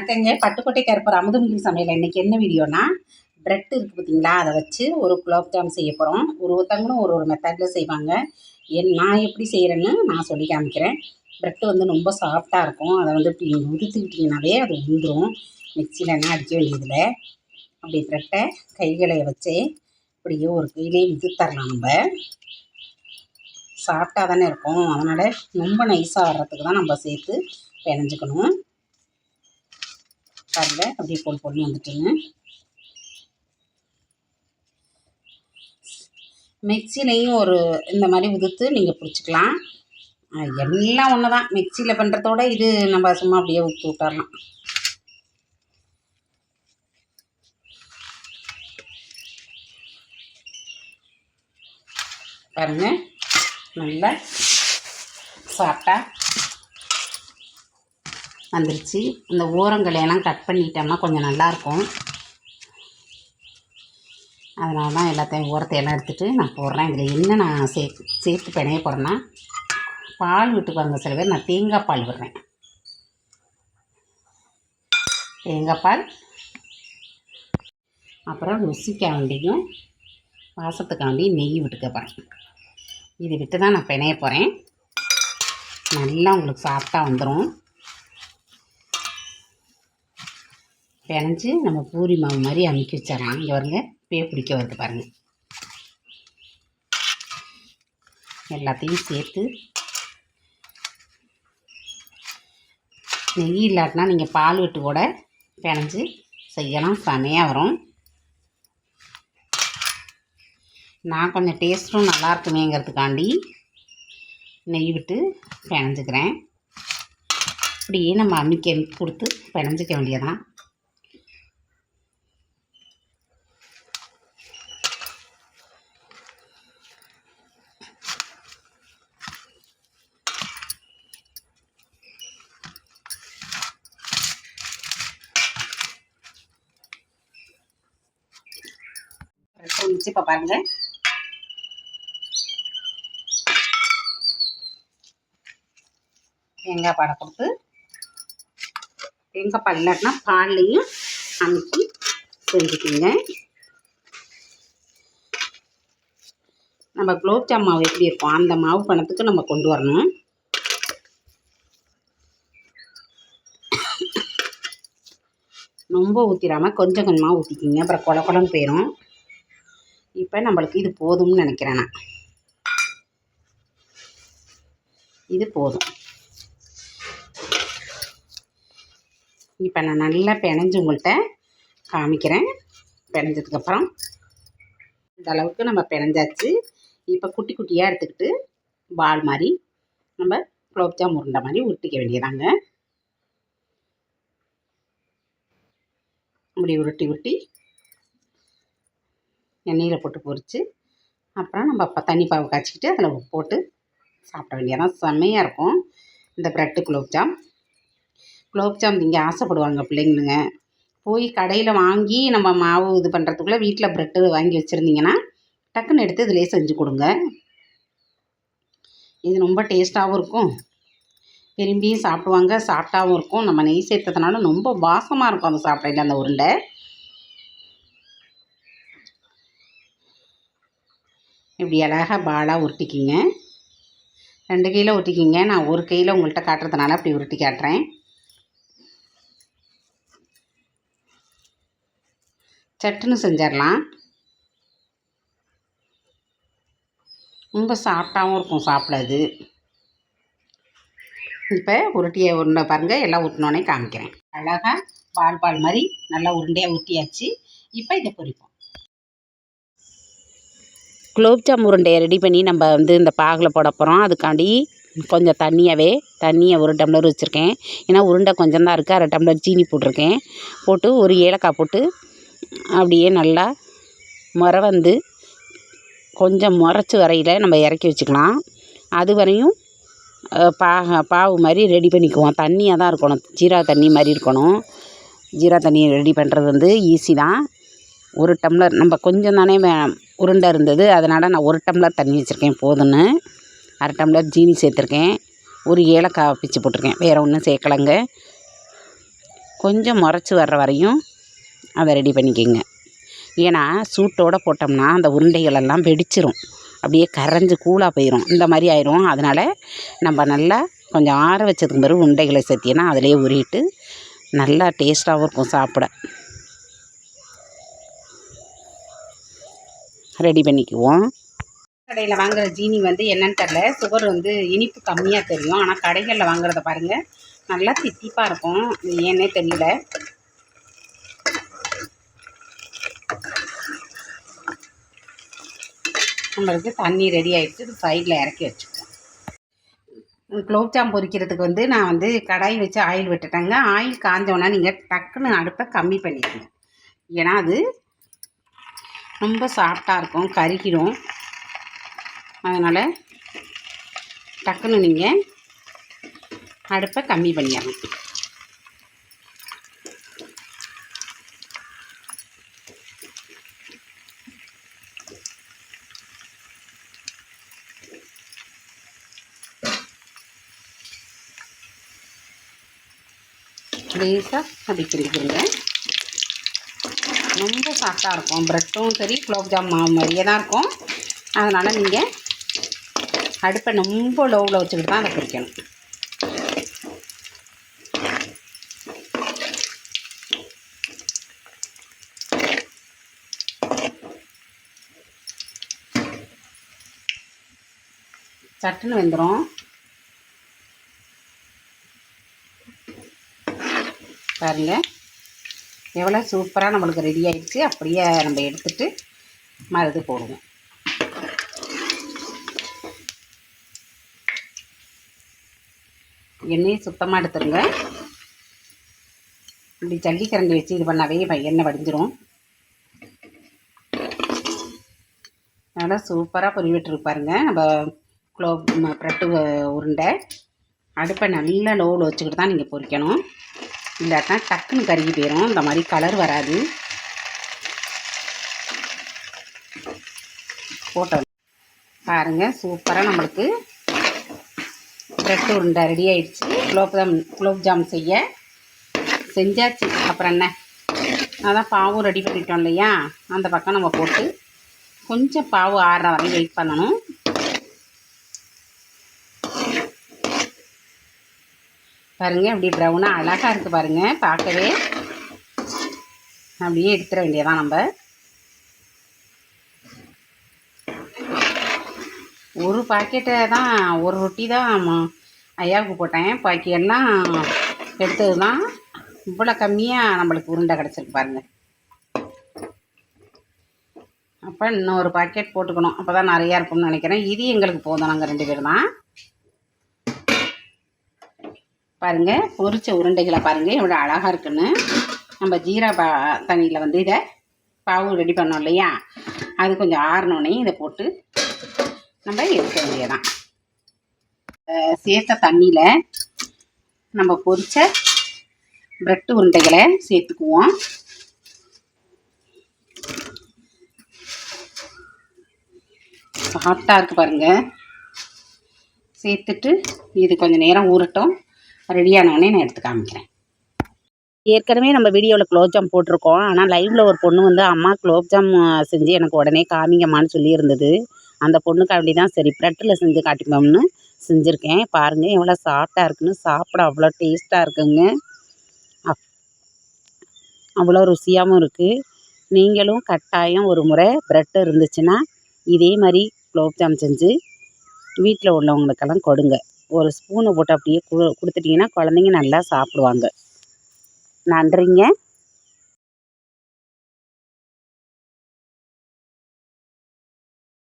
வணக்கங்க. பட்டுக்கோட்டை கருப்பர் அமுதமிகு சமையல். இன்றைக்கி என்ன வீடியோனா, ப்ரெட் இருக்குது பார்த்தீங்களா, அதை வச்சு ஒரு குலோப் ஜாம் செய்ய போகிறோம். ஒருத்தவங்களும் ஒரு மெத்தடில் செய்வாங்க. நான் எப்படி செய்கிறேன்னு நான் சொல்லி காமிக்கிறேன். ப்ரெட்டு ரொம்ப சாஃப்டாக இருக்கும். அதை இப்படி உதுத்துக்கிட்டிங்கனாவே அது உந்துடும். மிக்சிலன்னா அடிக்க வேண்டியதில்லை. அப்படி ப்ரெட்டை கைகளை வச்சு இப்படியே ஒரு கையிலே உதுத்தரலாம். நம்ம சாஃப்டாக தானே இருக்கும். அதனால் ரொம்ப நைஸாக வர்றதுக்கு தான் நம்ம சேர்த்து பிணைஞ்சிக்கணும். பாருங்க, அப்படியே பொண்ணு வந்துட்டுங்க. மிக்சிலையும் ஒரு இந்த மாதிரி உதுத்து நீங்கள் பிடிச்சிக்கலாம். எல்லாம் ஒன்று தான். மிக்சியில் பண்ணுறதோட இது நம்ம சும்மா அப்படியே ஊற்றி விட்டுறலாம். பாருங்க, நல்லா சாப்பிட்டா வந்துருச்சு. இந்த ஓரங்களையெல்லாம் கட் பண்ணிட்டோம்னா கொஞ்சம் நல்லாயிருக்கும். அதனால தான் எல்லாத்தையும் ஓரத்தையெல்லாம் எடுத்துகிட்டு நான் போடுறேன். இதில் என்ன நான் சேர்த்து பிணைய போடுறேன்னா, பால் விட்டுக்குவாங்க சில பேர். நான் தேங்காய் பால் விடுறேன். தேங்காய் பால், அப்புறம் ருசிக்காண்டியும் வாசத்துக்காண்டியும் நெய் விட்டுக்க போகிறேன். இது விட்டு தான் நான் பிணைய போகிறேன். நல்லா உங்களுக்கு சாஃப்டாக வந்துடும். பிணைஞ்சி நம்ம பூரி மாவு மாதிரி அமுக்கி வச்சிடலாம். இங்கே வருங்க, இப்பயே பிடிக்க வருது பாருங்கள். எல்லாத்தையும் சேர்த்து நெய் இல்லாட்டினா நீங்கள் பால் விட்டு கூட பிணைஞ்சி செய்யலாம். செமையாக வரும். நான் கொஞ்சம் டேஸ்ட்டும் நல்லா இருக்குமேங்கிறதுக்காண்டி நெய் விட்டு பிணைஞ்சிக்கிறேன். இப்படியே நம்ம அமுக்கி கொடுத்து பிணைஞ்சிக்க வேண்டியதான். இப்போ பாருங்கள், தேங்காய் பாலை கொடுத்து, தேங்காய் பால் இல்லாட்டினா பால்லையும் அமுக்கி செஞ்சுக்கிங்க. நம்ம குலோப் ஜாம் மாவு எப்படி இருக்கும் அந்த மாவு பணத்துக்கு நம்ம கொண்டு வரணும். ரொம்ப ஊற்றிடாமல் கொஞ்சம் கொஞ்சமாக ஊற்றிக்கிங்க. அப்புறம் கொல கொலன்னு போயிடும். இப்போ நம்மளுக்கு இது போதும்னு நினைக்கிறேன். நான் இது போதும். இப்போ நான் நல்லா பிணைஞ்சு உங்கள்கிட்ட காமிக்கிறேன். பிணைஞ்சதுக்கப்புறம் இந்த அளவுக்கு நம்ம பிணைஞ்சாச்சு. இப்போ குட்டி குட்டியாக எடுத்துக்கிட்டு பால் மாதிரி நம்ம குலோப் ஜாம் உருண்டை மாதிரி உருட்டிக்க வேண்டியதாங்க. இப்படி உருட்டி உருட்டி எண்ணெயில் போட்டு பொரித்து, அப்புறம் நம்ம தண்ணி பாவு காய்ச்சிக்கிட்டு அதில் போட்டு சாப்பிட வேண்டியதான். செம்மையாக இருக்கும் இந்த bread gulab jam. Gulab jam இங்கே ஆசைப்படுவாங்க பிள்ளைங்களுங்க. போய் கடையில் வாங்கி நம்ம மாவு இது பண்ணுறதுக்குள்ளே வீட்டில் ப்ரெட்டு வாங்கி வச்சுருந்தீங்கன்னா டக்குன்னு எடுத்து இதிலே செஞ்சு கொடுங்க. இது ரொம்ப டேஸ்ட்டாகவும் இருக்கும், விரும்பியும் சாப்பிடுவாங்க, சாஃப்டாகவும் இருக்கும். நம்ம நெய் சேர்த்ததுனால ரொம்ப வாசமாக இருக்கும் அந்த சாப்பிடையில் அந்த உருண்டை. இப்படி அழகாக பாலாக உருட்டிக்கிங்க. 2 கையில் உருட்டிக்கிங்க. நான் ஒரு கையில் உங்கள்கிட்ட காட்டுறதுனால அப்படி உருட்டி காட்டுறேன். சட்டுன்னு செஞ்சிடலாம். ரொம்ப சாஃப்டாகவும் இருக்கும் சாப்பிடாது. இப்போ உருட்டியை உருண்டை பாருங்கள், எல்லாம் உருட்டினோடனே காமிக்கிறேன். அழகாக பால் மாதிரி நல்லா உருண்டையாக உருட்டியாச்சு. இப்போ இதை பொரிப்போம். குலோப் ஜாம் உருண்டையை ரெடி பண்ணி நம்ம இந்த பாகில் போட போகிறோம். அதுக்காண்டி கொஞ்சம் தண்ணியை 1 டம்ளர் வச்சுருக்கேன். ஏன்னா உருண்டை கொஞ்சம் தான் இருக்குது. 1/2 டம்ளர் சீனி போட்டிருக்கேன். போட்டு ஒரு ஏலக்காய் போட்டு அப்படியே நல்லா கொஞ்சம் முறைச்சி வரையில் நம்ம இறக்கி வச்சுக்கலாம். அது வரையும் பாவு மாதிரி ரெடி பண்ணிக்குவோம். தண்ணியாக தான் இருக்கணும், ஜீரா தண்ணி மாதிரி இருக்கணும். ஜீரா தண்ணி ரெடி பண்ணுறது ஈஸி தான். 1 டம்ளர் நம்ம கொஞ்சம் தானே உருண்டை இருந்தது, அதனால் நான் 1 டம்ளர் தண்ணி வச்சுருக்கேன் போதும்னு. 1/2 டம்ளர் ஜீனி சேர்த்துருக்கேன். ஒரு ஏலக்காய் பிச்சு போட்டிருக்கேன், வேறு ஒன்றும் சேர்க்கலைங்க. கொஞ்சம் முறைச்சி வர்ற வரையும் அதை ரெடி பண்ணிக்கோங்க. ஏன்னா சூட்டோடு போட்டோம்னா அந்த உருண்டைகளெல்லாம் வெடிச்சிரும், அப்படியே கரைஞ்சி கூலாக போயிடும், இந்த மாதிரி ஆயிரும். அதனால் நம்ம நல்லா கொஞ்சம் ஆற வச்சதுக்கு பிறகு உருண்டைகளை சேர்த்தினா அதிலே உருகிட்டு நல்லா டேஸ்ட்டாகவும் இருக்கும். சாப்பிட ரெடி பண்ணிக்குவோம். கடையில் வாங்குகிற ஜீனி என்னன்னு தெரில, சுகர் இனிப்பு கம்மியாக தெரியும். ஆனால் கடைகளில் வாங்குறத பாருங்கள், நல்லா தித்திப்பாக இருக்கும். ஏன்னே தெரியல. நம்மளுக்கு தண்ணி ரெடி ஆகிடுச்சு. இது சைடில் இறக்கி வச்சுக்குவோம். குலோப்ஜாம் பொரிக்கிறதுக்கு நான் கடாய் வச்சு ஆயில் விட்டுட்டேங்க. ஆயில் காஞ்சோன்னா நீங்கள் டக்குன்னு அடுப்பை கம்மி பண்ணிக்கணும். ஏன்னா அது ரொம்ப சாஃப்டாக இருக்கும், கருகிடும். அதனால் டக்குன்னு நீங்கள் அடுப்பை கம்மி பண்ணிடணும். லேசாக அப்படி கிண்டிக்கிறங்க. ரொம்ப சாஃப்டாக இருக்கும். ப்ரெட்டும் சரி குலோப்ஜாம் மாவு மாதிரியே தான் இருக்கும். அதனால் நீங்கள் அடுப்பை ரொம்ப லோவில் வச்சுக்கிட்டு தான் அதை பொரிக்கணும். சட்டுன்னு வெந்துடும். பாருங்கள் எவ்வளோ சூப்பராக நம்மளுக்கு ரெடி ஆகிடுச்சு. அப்படியே நம்ம எடுத்துகிட்டு மறுது போடுவோம். எண்ணெயை சுத்தமாக எடுத்துருங்க. இப்படி ஜல்லிக்கரண்டி வச்சு இது பண்ணாவே எண்ணெய் வடிஞ்சிரும். நல்லா சூப்பராக பொரிவிட்டுருக்கு பாருங்கள். நம்ம ப்ரெட்டு உருண்டை அடுப்பை நல்லா லோவில் வச்சுக்கிட்டு தான் நீங்கள் பொரிக்கணும். இல்லாட்டா டக்குன்னு கருகி போயிடும். இந்த மாதிரி கலர் வராது. போட்டோம் பாருங்கள், சூப்பராக நம்மளுக்கு ப்ரெட் உருண்டை ரெடி ஆகிடுச்சு. குலோப்ஜாம் செஞ்சாச்சு. அப்புறம் என்ன, அதான் பாவும் ரெடி பண்ணிட்டோம் இல்லையா, அந்த பக்கம் நம்ம போட்டு கொஞ்சம் பாவு ஆறுற வரையும் வெயிட் பண்ணணும். பாருங்கள் அப்படி ப்ரௌனாக அழகாக இருக்குது பாருங்கள் பார்க்கவே. அப்படியே எடுத்துட வேண்டியதான். நம்ம ஒரு பாக்கெட்டை தான், ஒரு ரொட்டி தான் ஐயாவுக்கு போட்டேன். பாக்கி எல்லாம் எடுத்தது தான். இவ்வளோ கம்மியாக நம்மளுக்கு உருண்டை கிடச்சிருக்கு பாருங்கள். அப்போ இன்னொரு பாக்கெட் போட்டுக்கணும், அப்போ தான் நிறையா இருக்கும்னு நினைக்கிறேன். இது எங்களுக்கு போதும், நாங்கள் 2 பேர் தான். பாருங்கள் பொரிச்ச உருண்டைகளை பாருங்கள் எவ்வளோ அழகாக இருக்குன்னு. நம்ம ஜீரா தண்ணியில் இதை பாவு ரெடி பண்ணோம் இல்லையா, அது கொஞ்சம் ஆறினோடனே இதை போட்டு நம்ம எடுக்க வேண்டியதான். சேர்த்த தண்ணியில் நம்ம பொரிச்ச ப்ரெட்டு உருண்டைகளை சேர்த்துக்குவோம். ஹாட்டாக இருக்குது பாருங்கள். சேர்த்துட்டு இது கொஞ்சம் நேரம் ஊறட்டும். ரெடியானோடனே நான் எடுத்து காமிக்கிறேன். ஏற்கனவே நம்ம வீடியோவில் குலோப்ஜாம் போட்டிருக்கோம். ஆனால் லைவில் ஒரு பொண்ணு அம்மா குலோப்ஜாம் செஞ்சு எனக்கு உடனே காமிங்கம்மான்னு சொல்லியிருந்தது. அந்த பொண்ணுக்கு அப்படி தான் சரி ப்ரெட்டில் செஞ்சு காட்டிப்போம்னு செஞ்சுருக்கேன். பாருங்கள் எவ்வளோ சாஃப்டாக இருக்குன்னு. சாப்பிட அவ்வளோ டேஸ்ட்டாக இருக்குங்க. அவ்வளோ ருசியாகவும் இருக்குது. நீங்களும் கட்டாயம் ஒரு முறை ப்ரெட்டு இருந்துச்சுன்னா இதே மாதிரி குலோப்ஜாம் செஞ்சு வீட்டில் உள்ளவங்களுக்கெல்லாம் கொடுங்க. ஒரு ஸ்பூனை போட்டு அப்படியே கொடுத்துட்டிங்கன்னா குழந்தைங்க நல்லா சாப்பிடுவாங்க. நன்றிங்க.